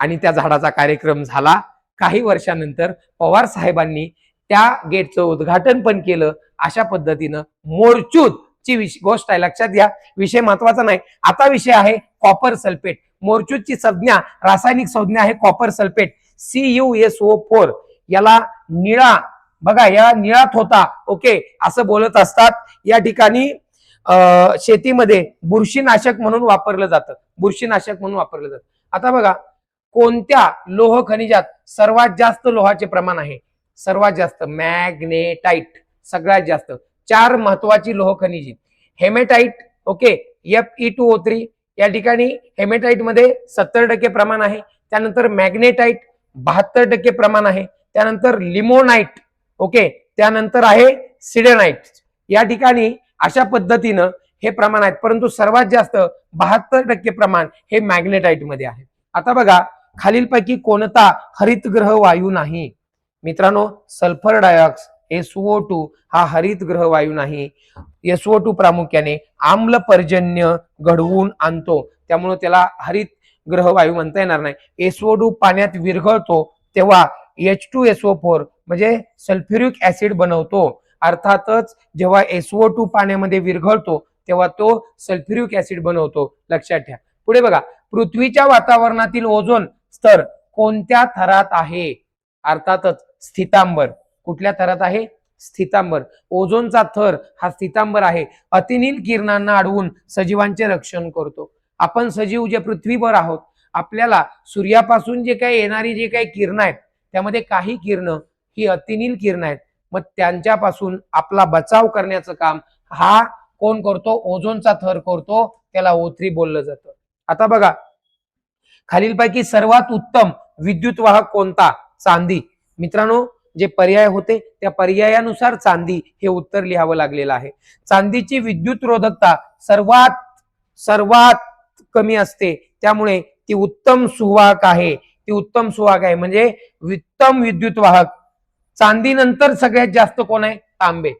आणि त्या झाडाचा कार्यक्रम झाला. काही वर्षानंतर पवार साहेबांनी त्या गेटचं उद्घाटन पण केलं. अशा पद्धतीनं मोरचूद ची गोष्ट आहे. लक्षात घ्या, विषय महत्वाचा नाही. आता विषय आहे कॉपर सल्फेट. मोरचूदची संज्ञा, रासायनिक संज्ञा आहे कॉपर सल्फेट, CuSO4. याला निळा, बघा, या निळात होता, ओके, असं बोलत असतात. या ठिकाणी शेतीमध्ये बुरशीनाशक म्हणून वापरलं जातं. बुरशीनाशक म्हणून वापरलं जातं. आता बघा, कोणत्या लोह खनिजात सर्वात जास्त लोहाचे प्रमाण आहे? सर्वात जास्त मॅग्नेटाइट. सगळ्यात जास्त 4 महत्वाची लोह खनिजे. Hematite, okay, Fe2O3. या ठिकाणी हेमेटाइट मध्ये 70% प्रमाण आहे. त्यानंतर मॅग्नेटाइट 72% प्रमाण आहे. त्यानंतर लिमोनाइट, ओके, त्यानंतर आहे सिडेनाइट. या ठिकाणी अशा पद्धतीनं हे प्रमाण आहेत, परंतु सर्वात जास्त 72% प्रमाण हे मॅग्नेटाइट मध्ये आहे. आता बघा, खालीलपैकी कोणता हरितगृह वायू नाही? मित्रांनो, सल्फर डायऑक्साइड SO2 हा हरितगृह वायू नाही. SO2 प्रामुख्याने आम्ल पर्जन्य घडवून आणतो, त्यामुळे त्याला हरितगृह वायू म्हणता येणार नाही. SO2 पाण्यात विरघळतो तेव्हा H2SO4 म्हणजे सल्फ्युरिक ऍसिड बनवतो. अर्थातच जेव्हा SO2 पाण्यामध्ये विरघळतो तेव्हा तो सल्फ्युरिक ऍसिड बनवतो. लक्षात ठेवा. पुढे बघा, पृथ्वीच्या वातावरणातील ओझोन स्तर कोणत्या थरात आहे? अर्थातच स्थितांबर. कुठल्या थरात आहे? स्थितांबर. ओझोनचा थर हा स्थितांबर आहे. अतिनील किरणांना अडवून सजीवांचे रक्षण करतो. आपण सजीव जे पृथ्वीवर आहोत, आपल्याला सूर्यापासून जे काही येणारी जे काही किरण आहेत त्यामध्ये काही किरण ही अतिनील किरण आहेत. मग त्यांच्यापासून आपला बचाव करण्याचं काम हा कोण करतो? ओझोनचा थर करतो. त्याला O3 बोललं जातं. आता बघा, खालीलपैकी सर्वात उत्तम विद्युत वाहक कोणता? चांदी. मित्रांनो, जे पर्याय होते त्या पर्यायानुसार चांदी हे उत्तर लिहावं लागलेलं आहे. चांदीची विद्युत रोधकता सर्वात कमी असते, त्यामुळे ती उत्तम सुवाहक आहे. ती उत्तम सुवाहक आहे म्हणजे उत्तम विद्युत वाहक. चांदीनंतर सगळ्यात जास्त कोण आहे? तांबे.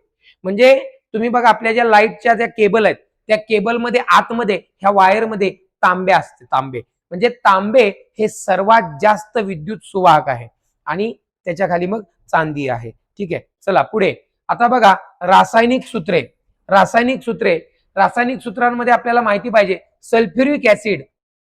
म्हणजे तुम्ही बघा, आपल्या ज्या लाईटच्या ज्या केबल आहेत त्या केबलमध्ये आतमध्ये ह्या वायरमध्ये तांबे असते. तांबे म्हणजे तांबे हे सर्वात जास्त विद्युत सुवाहक आहे आणि त्याच्या खाली मग चांदी आहे. ठीक आहे, चला पुढे. आता बघा रासायनिक सूत्रे. रासायनिक सूत्रांमध्ये आपल्याला माहिती पाहिजे सल्फ्युरिक ऍसिड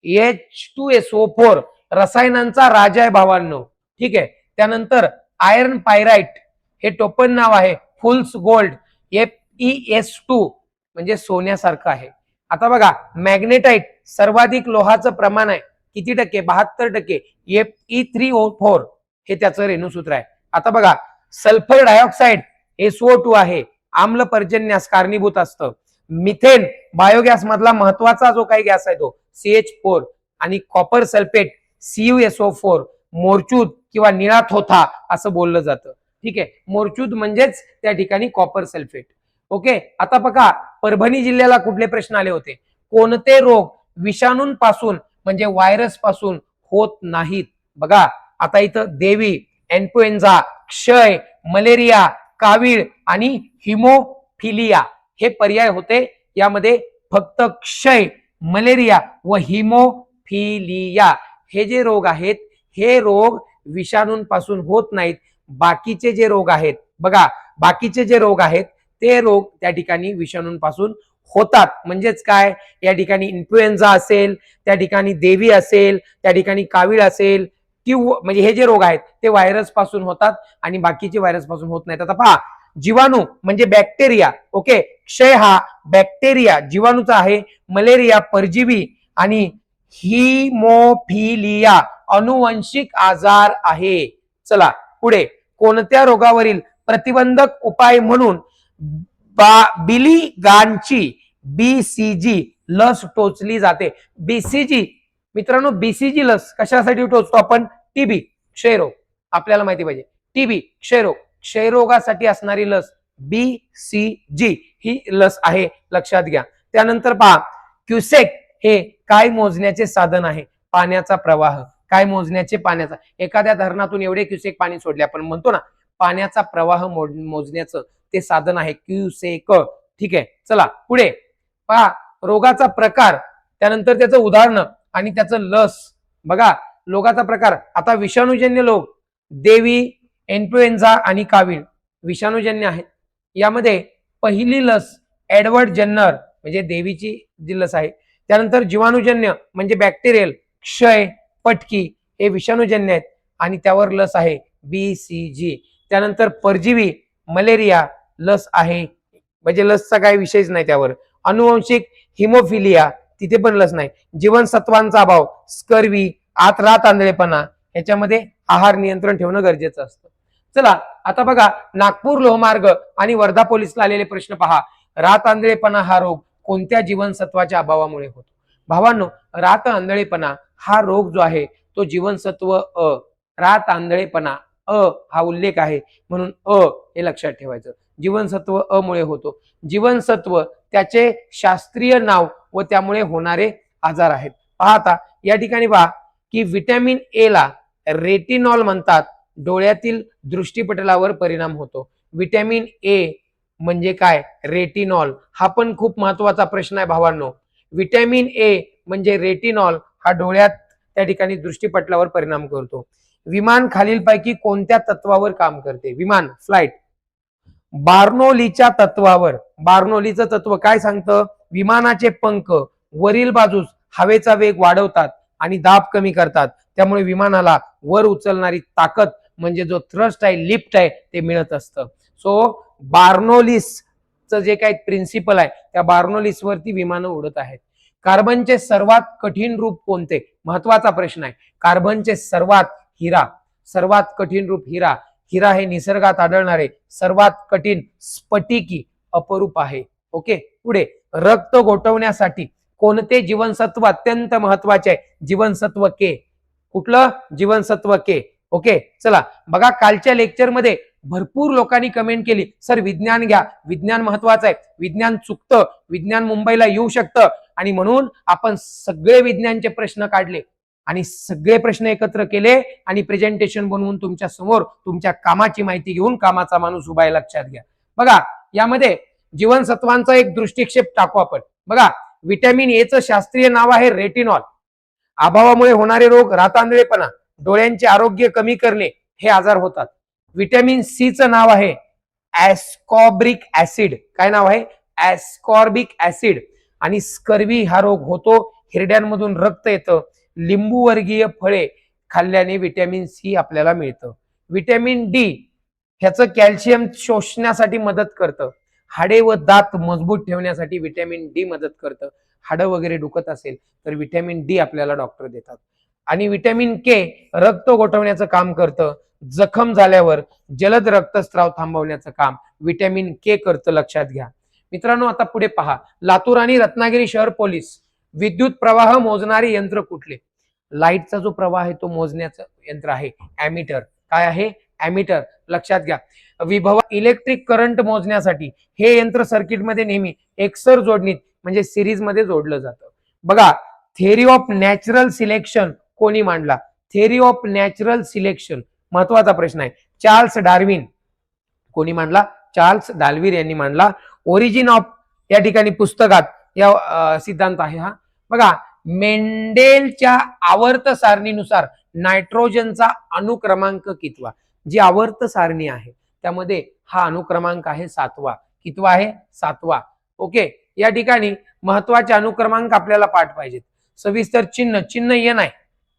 H2SO4 रसायनांचा राजा आहे भावांनो. ठीक आहे, त्यानंतर आयर्न पायराइट हे टोपण नाव आहे. फुल्स गोल्ड FeS2 म्हणजे सोन्यासारखं आहे. आता बघा मॅग्नेटाइट सर्वाधिक लोहाचं प्रमाण आहे किती टक्के? 72%. Fe3O4 हे त्याचं रेणुसूत्र आहे. आता बघा सल्फर डायऑक्साईड SO2 आहे, आम्ल पर्जन्यास कारणीभूत असतं. मिथेन बायोगॅस मधला महत्वाचा जो काही गॅस आहे तो CH4 आणि कॉपर सल्फेट CuSO4 मोरचूद किंवा निळा थोथा असं बोललं जातं. ठीक आहे, मोरचूद म्हणजेच त्या ठिकाणी कॉपर सल्फेट. ओके, आता बघा परभणी जिल्ह्याला कुठले प्रश्न आले होते? कोणते रोग विषाणूंपासून म्हणजे व्हायरस पासून होत नाहीत? बघा आता इथं देवी, इन्फ्लुएन्झा, क्षय, मलेरिया, कावीळ आणि हिमोफिलिया हे पर्याय होते. यामध्ये फक्त क्षय, मलेरिया व हिमोफिलिया हे जे रोग आहेत हे रोग विषाणूंपासून होत नाहीत. बाकीचे जे रोग आहेत बघा, बाकीचे जे रोग आहेत ते रोग त्या ठिकाणी विषाणूंपासून होतात. म्हणजेच काय, या ठिकाणी इन्फ्लुएन्झा असेल, त्या ठिकाणी देवी असेल, त्या ठिकाणी कावीळ असेल किंवा म्हणजे हे जे रोग आहेत ते व्हायरस पासून होतात आणि बाकीचे व्हायरस पासून होत नाहीत. आता पहा जीवाणू म्हणजे बॅक्टेरिया. ओके, क्षय हा बॅक्टेरिया जीवाणूचा आहे, मलेरिया परजीवी आणि हिमोफिलिया अनुवंशिक आजार आहे. चला पुढे. कोणत्या रोगावरील प्रतिबंधक उपाय म्हणून बिलिगांची BCG लस टोचली जाते? BCG मित्रांनो, BCG लस कशासाठी टोचतो आपण? टीबी, क्षयरोग. आपल्याला माहिती पाहिजे टीबी, क्षयरोग, क्षयरोगासाठी असणारी लस BCG ही लस आहे, लक्षात घ्या. त्यानंतर पहा क्युसेक हे काय मोजण्याचे साधन आहे? पाण्याचा प्रवाह. काय मोजण्याचे? पाण्याचा. एखाद्या धरणातून एवढे क्युसेक पाणी सोडले आपण म्हणतो ना, पाण्याचा प्रवाह मोजण्याचं ते साधन आहे क्युसेक. ठीक आहे, चला पुढे. पहा रोगाचा प्रकार, त्यानंतर त्याचं उदाहरण आणि त्याचं लस. बघा रोगाचा प्रकार. आता विषाणूजन्य रोग देवी, इन्फ्लुएन्झा आणि कावीळ विषाणूजन्य आहेत. यामध्ये पहिली लस एडवर्ड जन्नर म्हणजे देवीची जी लस आहे. त्यानंतर जीवाणूजन्य म्हणजे बॅक्टेरियल, क्षय, पटकी हे विषाणूजन्य आहेत आणि त्यावर लस आहे BCG. त्यानंतर परजीवी मलेरिया लस आहे, म्हणजे लसचा काही विषयच नाही त्यावर. अनुवंशिक हिमोफिलिया तिथे पण लस नाही. जीवनसत्वांचा अभाव, स्कर्वी, रात आंधळेपणा याच्यामध्ये आहार नियंत्रण ठेवणं गरजेचं असतं. चला आता बघा नागपूर लोहमार्ग आणि वर्धा पोलीसला आलेले प्रश्न पहा. रात आंधळेपणा हा रोग कोणत्या जीवनसत्वाच्या अभावामुळे होतो? भावांनो, रात आंधळेपणा हा रोग जो आहे तो जीवनसत्व अ, रात आंधळेपणा हा उल्लेख आहे म्हणून हे लक्षात ठेवायचं. जीवनसत्व अ मुळे होतो. जीवनसत्व त्याचे शास्त्रीय नाव व त्यामुळे होणारे आजार आहेत. पहा आता या ठिकाणी पहा की व्हिटॅमिन ए ला रेटिनॉल म्हणतात. डोळ्यातील दृष्टीपटलावर परिणाम होतो. व्हिटॅमिन ए म्हणजे काय? रेटिनॉल. हा पण खूप महत्वाचा प्रश्न आहे भावांनो. व्हिटॅमिन ए म्हणजे रेटिनॉल हा डोळ्यात त्या ठिकाणी दृष्टीपटलावर परिणाम करतो. विमान खालीलपैकी कोणत्या तत्वावर काम करते? विमान, फ्लाइट. बार्नोलीच्या तत्वावर. बार्नोलीचं तत्व काय सांगतं? विमानाचे पंख वरील बाजूस हवेचा वेग वाढवतात आणि दाब कमी करतात. त्यामुळे विमानाला वर उचलणारी ताकद म्हणजे जो थ्रस्ट आहे, लिफ्ट आहे ते मिळत असतं. सो बार्नोलिसचं जे काही प्रिन्सिपल आहे त्या बार्नोलिस वरती विमानं उडत आहेत. कार्बनचे सर्वात कठीण रूप कोणते? महत्वाचा प्रश्न आहे. कार्बनचे सर्वात कठीण रूप हिरा. हिरा हे निसर्गात आढळणारे सर्वात कठीण स्फटिकी अपरूप आहे. ओके, पुढे. रक्त गोठवण्यासाठी कोणते जीवनसत्व अत्यंत महत्वाचे आहे? जीवनसत्व के. कुठलं? जीवनसत्व के. ओके, चला बघा कालच्या लेक्चरमध्ये भरपूर लोकांनी कमेंट केली, सर विज्ञान घ्या, विज्ञान महत्वाचं आहे, विज्ञान चुकतं, विज्ञान मुंबईला येऊ शकतं आणि म्हणून आपण सगळे विज्ञानचे प्रश्न काढले आणि सगळे प्रश्न एकत्र केले आणि प्रेझेंटेशन बनवून तुमच्या समोर तुमच्या कामाची माहिती घेऊन कामाचा माणूस उभा आहे, लक्षात घ्या. बघा यामध्ये जीवनसत्वांचा एक दृष्टिक्षेप टाकू आपण. बघा, व्हिटॅमिन ए चं शास्त्रीय नाव आहे रेटिनॉल. अभावामुळे होणारे रोग, रातांधळेपणा, डोळ्यांचे आरोग्य कमी करणे हे आजार होतात. व्हिटॅमिन सी चं नाव आहे ऍस्कॉर्बिक ऍसिड. काय नाव आहे? ऍस्कॉर्बिक ऍसिड. आणि स्कर्वी हा रोग होतो. हिरड्यांमधून रक्त येतं. लिंबू वर्गीय फळे खाल्ल्याने व्हिटॅमिन सी आपल्याला मिळतं. व्हिटॅमिन डी ह्याचं कॅल्शियम शोषण्यासाठी मदत करतं. हाडे व दात मजबूत ठेवण्यासाठी व्हिटॅमिन डी मदत करतं. हाडं वगैरे दुखत असेल तर व्हिटॅमिन डी आपल्याला डॉक्टर देतात. आणि व्हिटॅमिन के रक्त गोठवण्याचं काम करतं. जखम झाल्यावर जलद रक्तस्राव थांबवण्याचं काम व्हिटॅमिन के करतं, लक्षात घ्या. मित्रांनो, आता पुढे पहा. लातूर आणि रत्नागिरी शहर पोलीस विद्युत प्रवाह मोजणारे यंत्र कुठले? लाईटचा जो प्रवाह आहे तो मोजण्याचं यंत्र आहे ॲमीटर. काय आहे? ॲमीटर. लक्षात घ्या. विभव इलेक्ट्रिक करंट मोजण्यासाठी हे यंत्र सर्किटमध्ये नेहमी एकसर जोडणीत म्हणजे सिरीज मध्ये जोडलं जातं. बघा, थेअरी ऑफ नॅचरल सिलेक्शन कोणी मांडला? थेअरी ऑफ नॅचरल सिलेक्शन महत्वाचा प्रश्न आहे. Charles Darwin. कोणी मांडला? चार्ल्स डार्विन यांनी मांडला. ओरिजिन ऑफ या ठिकाणी पुस्तकात या सिद्धांत आहे हा. बघा, मेंडेलच्या आवर्त सारणीनुसार नायट्रोजनचा अनुक्रमांक कितवा? जी आवर्त सारणी आहे त्यामध्ये हा अनुक्रमांक आहे 7वा. कितवा आहे? 7वा. ओके, या ठिकाणी महत्वाचे अनुक्रमांक आपल्याला पाठ पाहिजेत. सविस्तर चिन्ह एन आहे.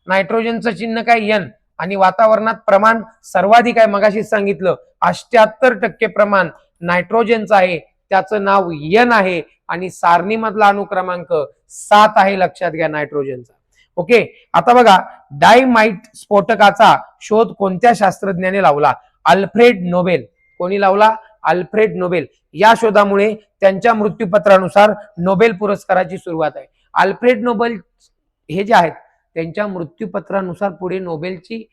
नायट्रोजनचं चिन्ह काय? एन. आणि वातावरणात प्रमाण सर्वाधिक आहे. मगाशीच सांगितलं 78% प्रमाण नायट्रोजनचं आहे, त्याचं नाव एन आहे. आणि सारणीमधला अनुक्रमांक 7 आहे, लक्षात घ्या, नायट्रोजनचा. ओके, आता बघा, डायमाइट स्फोटकाचा शोध कोणत्या शास्त्रज्ञाने लावला? Alfred Nobel. कोणी लावला? Alfred Nobel. या शोधामुळे त्यांच्या मृत्यूपत्रानुसार नोबेल पुरस्काराची सुरुवात आहे. अल्फ्रेड नोबेल हे जे आहेत त्यांच्या मृत्यूपत्रानुसार पुढे नोबेलची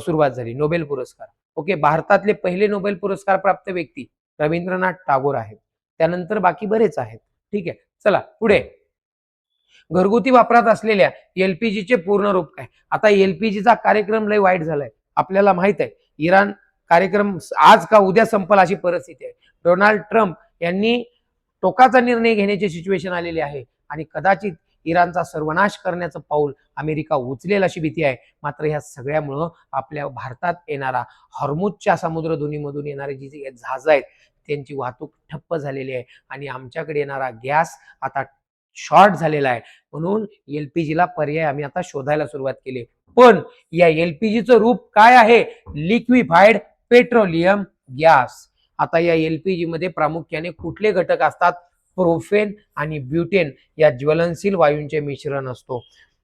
सुरुवात झाली, नोबेल पुरस्कार. ओके, भारतातले पहिले नोबेल पुरस्कार प्राप्त व्यक्ती रवींद्रनाथ टागोर आहेत. त्यानंतर बाकी बरेच आहेत. ठीक आहे, चला पुढे. घरगुती वापरात असलेल्या एलपीजीचे पूर्ण रूप काय? आता एलपीजीचा कार्यक्रम लय वाईट झालाय, आपल्याला माहित आहे. इराण कार्यक्रम आज का उद्या संपल अशी परिस्थिती आहे. डोनाल्ड ट्रम्प यांनी टोकाचा निर्णय घेण्याची सिच्युएशन आलेली आहे आणि कदाचित इराणचा सर्वनाश करण्याचं पाऊल अमेरिका उचलेल अशी भीती आहे. मात्र ह्या सगळ्यामुळं आपल्या भारतात येणारा हॉर्मुझच्या समुद्रधुनीमधून येणारे जी जहाज आहेत त्यांची वाहतूक ठप्प झालेली आहे आणि आमच्याकडे येणारा गॅस आता शॉर्ट झालेला आहे. म्हणून एलपीजीला पर्याय आम्ही आता शोधायला सुरुवात केली. पण या एलपीजीचं रूप काय आहे? Liquefied petroleum gas. आता या एलपीजी मध्ये प्रामुख्याने कुठले घटक असतात? प्रोफेन आणि ब्युटेन या ज्वलनशील वायूंचे मिश्रण असतो.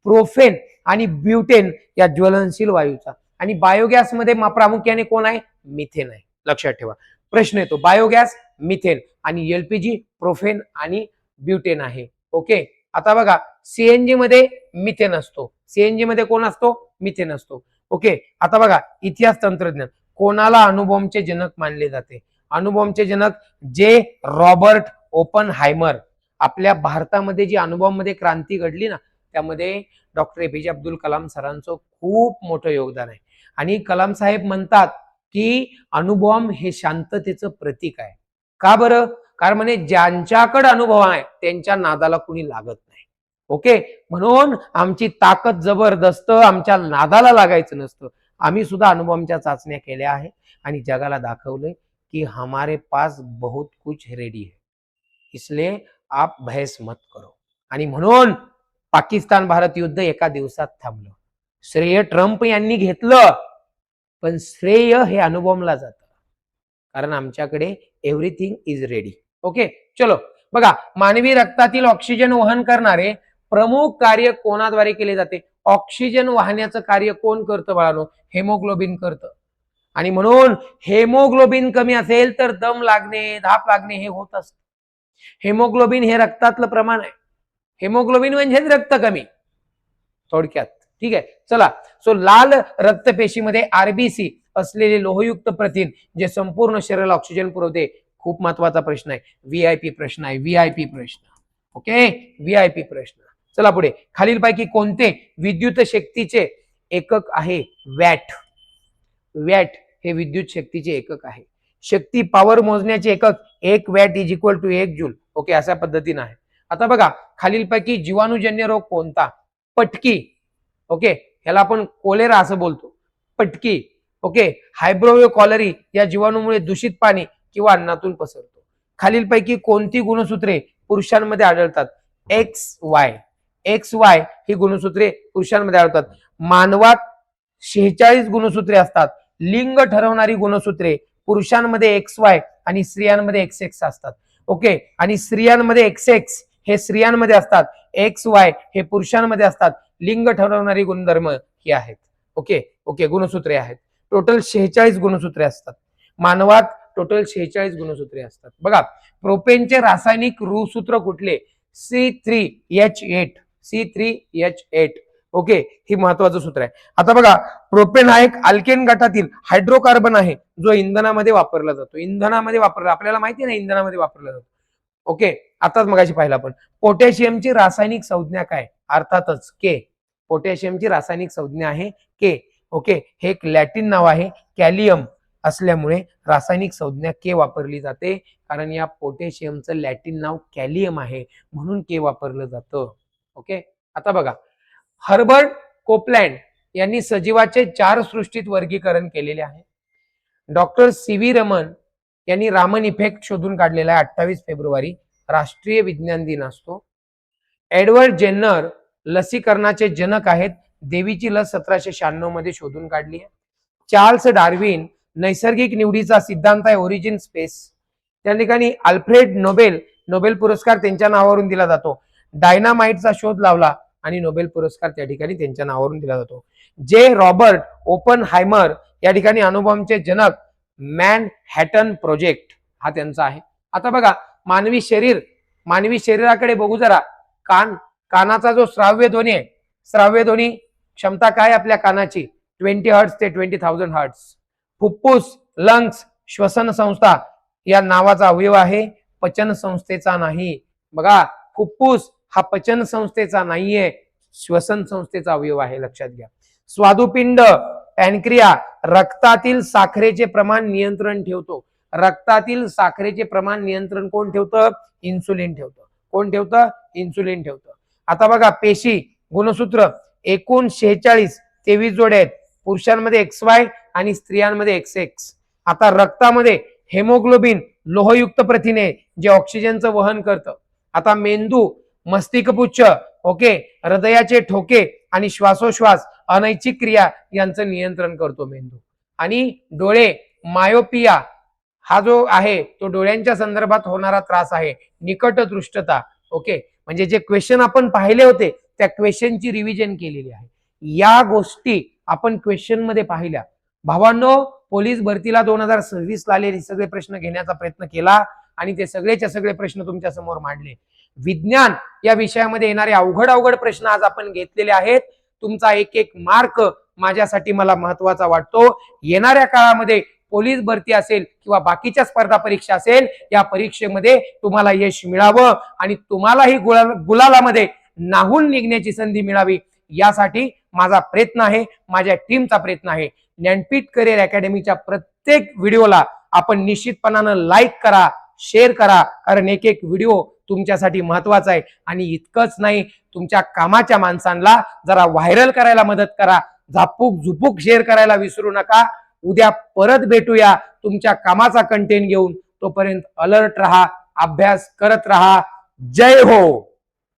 प्रोफेन आणि ब्युटेन या ज्वलनशील वायूचा. आणि बायोगॅस मध्ये प्रामुख्याने कोण आहे? मिथेन आहे. लक्षात ठेवा, प्रश्न येतो. बायोगॅस मिथेन आणि एलपीजी प्रोफेन आणि ब्युटेन आहे. ओके, आता बघा, सीएनजी मध्ये मिथेन असतो. सीएनजी मध्ये कोण असतो? मिथेन असतो. ओके, आता बघा, इतिहास तंत्रज्ञान कोणाला अणुबॉम्बचे जनक मानले जाते? अणुबॉम्बचे जनक जे रॉबर्ट ओपनहायमर. आपल्या भारतामध्ये जी अणुबॉम्बमध्ये क्रांती घडली ना, त्यामध्ये डॉक्टर एपीजे अब्दुल कलाम सरांचं खूप मोठं योगदान आहे. आणि कलाम साहेब म्हणतात की अणुबॉम्ब हे शांततेचं प्रतीक आहे. का बरं? कारण म्हणे ज्यांच्याकडे अनुभव आहे त्यांच्या नादाला कुणी लागत नाही. ओके, म्हणून आमची ताकद जबरदस्त, आमच्या नादाला लागायचं नसतं. आम्ही सुद्धा अणुबॉम्बच्या चाचण्या केल्या आहे आणि जगाला दाखवलंय की हमारे पास बहुत कुछ रेडी है, इसलिए आप बहस मत करो. आणि म्हणून पाकिस्तान भारत युद्ध एका दिवसात थांबलं. श्रेय ट्रम्प यांनी घेतलं, पण श्रेय हे अणुबॉम्बला जातं, कारण आमच्याकडे एव्हरीथिंग इज रेडी. ओके, चलो बघा, मानवी रक्तातील ऑक्सिजन वहन करणारे प्रमुख कार्य कोणाद्वारे केले जाते? ऑक्सिजन वाहण्याचं कार्य कोण करतं बाळांनो? हेमोग्लोबिन करतं. आणि म्हणून हेमोग्लोबिन कमी असेल तर दम लागणे, धाप लागणे हे होत असतं. हेमोग्लोबिन हे रक्तातलं प्रमाण आहे. हेमोग्लोबिन म्हणजे रक्त कमी थोडक्यात. ठीक आहे, चला. सो लाल रक्तपेशीमध्ये आरबीसी असलेले लोहयुक्त प्रथिन जे संपूर्ण शरीराला ऑक्सिजन पुरवते. खूप महत्वाचा प्रश्न आहे, व्हीआयपी प्रश्न आहे, व्हीआयपी प्रश्न. ओके, व्हीआयपी प्रश्न. चला पुढे. खालीलपैकी कोणते विद्युत शक्तीचे एकक आहे? वॅट. वॅट हे विद्युत शक्तीचे एकक आहे. शक्ती पॉवर मोजण्याचे एकक 1 watt is equal to 1 joule. Okay, अशा पद्धतीने आहे. आता बघा, खालीलपैकी जीवाणूजन्य रोग कोणता? पटकी, ओके, ह्याला आपण कोलेरा असं बोलतो, पटकी, ओके. हायब्रोवियो कॉलरी या जीवाणूमुळे दूषित पाणी किंवा अन्नातून पसरतो. खालीलपैकी कोणती गुणसूत्रे पुरुषांमध्ये आढळतात? XY ही गुणसूत्रे पुरुषांमध्ये आढळतात. मानवात 46 गुणसूत्रे असतात. लिंग ठरवणारी गुणसूत्रे पुरुषांमध्ये XY आणि स्त्रियांमध्ये XX असतात, ओके. आणि स्त्रियांमध्ये XX हे स्त्रियांमध्ये असतात, XY हे पुरुषांमध्ये असतात. लिंग ठरवणारी गुणधर्म ही आहेत, ओके ओके, गुणसूत्रे आहेत. टोटल 46 गुणसूत्रे असतात. मानवात टोटल 46 गुणसूत्रे असतात. बघा, प्रोपेनचे रासायनिक रूसूत्र कुठले? C3H8, ओके, ही महत्वाचं सूत्र आहे. आता बघा, प्रोपेन हा एक अल्केन गटातील हायड्रोकार्बन आहे जो इंधनामध्ये वापरला जातो. इंधनामध्ये वापरला, आपल्याला माहिती आहे ना, इंधनामध्ये वापरला जातो, ओके. आताच मगाशी पाहिला आपण. पोटॅशियमची रासायनिक संज्ञा काय? अर्थातच के. पोटॅशियमची रासायनिक संज्ञा आहे के, ओके. हे एक लॅटिन नाव आहे, कॅलियम असल्यामुळे रासायनिक संज्ञा के वापरली जाते, कारण या पोटॅशियमचं लॅटिन नाव कॅलियम आहे म्हणून के वापरलं जातं, ओके. आता बघा, हर्बर्ट कोपलँड यांनी सजीवाचे 4 सृष्टीत वर्गीकरण केलेले आहे. डॉक्टर CV रमन यांनी रामन इफेक्ट शोधून काढलेला आहे. 28 फेब्रुवारी राष्ट्रीय विज्ञान दिन असतो. एडवर्ड जेन्नर लसीकरणाचे जनक आहेत. देवीची लस 1796 मध्ये शोधून काढली आहे. चार्ल्स डार्विन नैसर्गिक निवडीचा सिद्धांत आहे, ओरिजिन स्पेस. त्या ठिकाणी अल्फ्रेड नोबेल पुरस्कार त्यांच्या नावावरून दिला जातो. डायनामाइटचा शोध लावला आणि नोबेल पुरस्कार त्या ठिकाणी त्यांच्या नावावरून दिला जातो. जे रॉबर्ट ओपनहायमर या ठिकाणी अणुबॉम्बचे जनक, मॅनहॅटन प्रोजेक्ट हा त्यांचा आहे. आता बघा, मानवी शरीराकडे बघू जरा. कानाचा जो श्राव्य ध्वनी आहे, श्राव्य ध्वनी क्षमता काय आपल्या कानाची? 20 हर्ट्स ते 20,000 हर्ट्स. फुफ्फुस, लंग्स, श्वसन संस्था या नावाचा अवयव आहे, पचन संस्थेचा नाही. बघा, फुफ्फुस हा पचन संस्थेचा नाहीये, श्वसन संस्थेचा अवयव आहे, लक्षात घ्या. स्वादुपिंड, पॅनक्रिया रक्तातील साखरेचे प्रमाण नियंत्रण ठेवतो. रक्तातील साखरेचे प्रमाण नियंत्रण कोण ठेवतं? इन्सुलिन ठेवतं. कोण ठेवतं? इन्सुलिन ठेवतं. आता बघा, पेशी गुणसूत्र एकूण 46, 23 जोड्या आहेत. पुरुषांमध्ये XY आणि स्त्रियांमध्ये XX. आता रक्तामध्ये हेमोग्लोबिन, लोहयुक्त प्रथिने जे ऑक्सिजनचं वहन करतं. आता मेंदू, मस्तिष्कपुच्छ, ओके, हृदयाचे ठोके आणि श्वासोश्वास, अनैच्छिक क्रिया यांचं नियंत्रण करतो मेंदू. आणि डोळे, मायोपिया हा जो आहे तो डोळ्यांच्या संदर्भात होणारा त्रास आहे, निकट दृष्टता, ओके. म्हणजे जे क्वेश्चन आपण पाहिले होते त्या क्वेश्चनची रिव्हिजन केलेली आहे. या गोष्टी आपण क्वेश्चन मध्ये पाहिल्या. भावांनो, पोलीस भरतीला 2026 ला आलेले सगळे प्रश्न घेण्याचा प्रयत्न केला आणि ते सगळेच्या सगळे प्रश्न तुमच्या समोर मांडले. विज्ञान या विषयामध्ये येणारे अवघड प्रश्न आज आपण घेतलेले आहेत. तुमचा एक एक मार्क माझ्यासाठी मला महत्वाचा वाटतो. येणाऱ्या काळामध्ये पोलीस भरती असेल किंवा बाकीच्या स्पर्धा परीक्षा असेल, या परीक्षेमध्ये तुम्हाला यश मिळावं आणि तुम्हालाही गुलालामध्ये नाहून निघण्याची संधी मिळावी, यासाठी माझा प्रयत्न आहे, माझ्या टीमचा प्रयत्न आहे. ज्ञानपीठ करिअर अकॅडमीच्या प्रत्येक व्हिडिओला आपण निश्चितपणानं लाईक करा, शेअर करा, कारण एक एक व्हिडिओ तुमच्यासाठी महत्वाचा आहे. आणि इतकंच नाही, तुमच्या कामाच्या माणसांना जरा व्हायरल करायला मदत करा. झुपूक शेअर करायला विसरू नका. उद्या परत भेटूया तुमच्या कामाचा कंटेंट घेऊन. तोपर्यंत अलर्ट राहा, अभ्यास करत राहा. जय हो.